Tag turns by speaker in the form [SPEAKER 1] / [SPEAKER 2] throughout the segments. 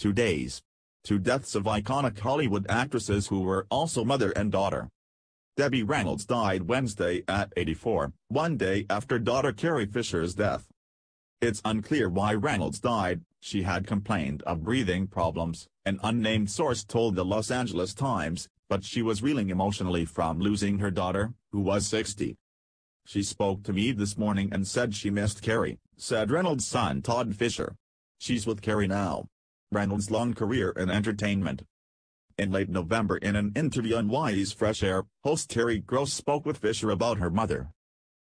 [SPEAKER 1] 2 days. Two deaths of iconic Hollywood actresses who were also mother and daughter. Debbie Reynolds died Wednesday at 84, one day after daughter Carrie Fisher's death. It's unclear why Reynolds died. She had complained of breathing problems, an unnamed source told the Los Angeles Times, but she was reeling emotionally from losing her daughter, who was 60. "She spoke to me this morning and said she missed Carrie," said Reynolds' son Todd Fisher. "She's with Carrie now." Reynolds' long career in entertainment. In late November, in an interview on Hawaii's Fresh Air, host Terry Gross spoke with Fisher about her mother.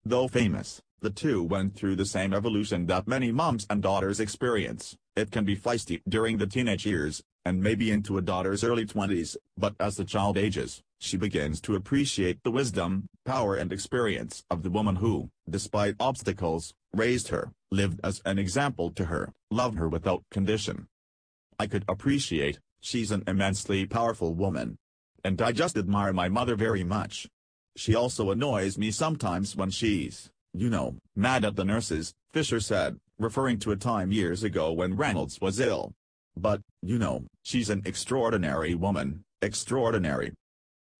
[SPEAKER 1] Though famous, the two went through the same evolution that many moms and daughters experience. It can be feisty during the teenage years, and maybe into a daughter's early 20s, but as the child ages, she begins to appreciate the wisdom, power and experience of the woman who, despite obstacles, raised her, lived as an example to her, loved her without condition. "I could appreciate, she's an immensely powerful woman. And I just admire my mother very much. She also annoys me sometimes when she's, mad at the nurses," Fisher said, referring to a time years ago when Reynolds was ill. "But, she's an extraordinary woman, extraordinary."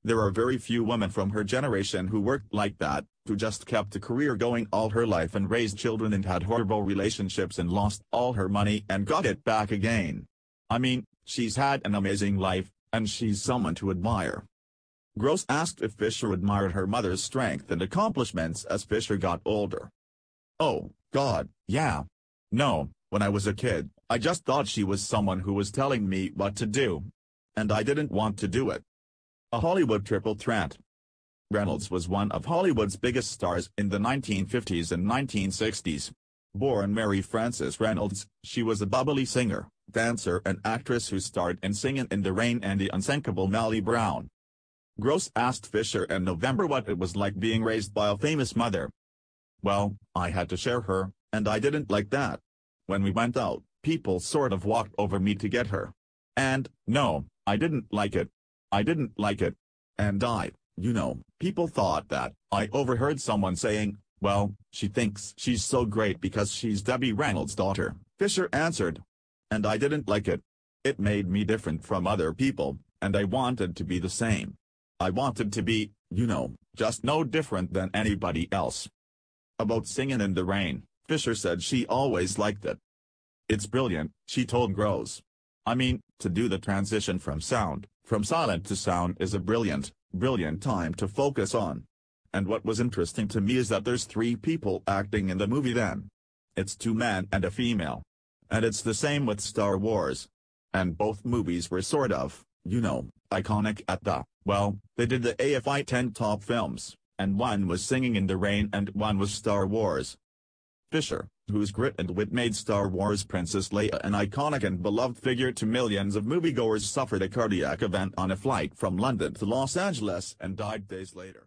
[SPEAKER 1] There are very few women from her generation who worked like that, who just kept a career going all her life and raised children and had horrible relationships and lost all her money and got it back again. I mean, she's had an amazing life, and she's someone to admire. Gross asked if Fisher admired her mother's strength and accomplishments as Fisher got older. "Oh, God, yeah. No, when I was a kid, I just thought she was someone who was telling me what to do. And I didn't want to do it." A Hollywood triple threat. Reynolds was one of Hollywood's biggest stars in the 1950s and 1960s. Born Mary Frances Reynolds, she was a bubbly singer, dancer and actress who starred in Singin' in the Rain and The Unsinkable Molly Brown. Gross asked Fisher in November what it was like being raised by a famous mother. "Well, I had to share her, and I didn't like that. When we went out, people sort of walked over me to get her. And, no, I didn't like it. I didn't like it. And people thought that. I overheard someone saying, 'Well, she thinks she's so great because she's Debbie Reynolds' daughter,'" Fisher answered. "And I didn't like it. It made me different from other people, and I wanted to be the same. I wanted to be, just no different than anybody else." About Singin' in the Rain, Fisher said she always liked it. "It's brilliant," she told Gross. "I mean, to do the transition from silent to sound is a brilliant time to focus on. And what was interesting to me is that there's 3 people acting in the movie then. It's 2 men and a female. And it's the same with Star Wars. And both movies were sort of, iconic at they did the AFI 10 top films, and one was Singin' in the Rain and one was Star Wars." Fisher, whose grit and wit made Star Wars Princess Leia an iconic and beloved figure to millions of moviegoers, suffered a cardiac event on a flight from London to Los Angeles and died days later.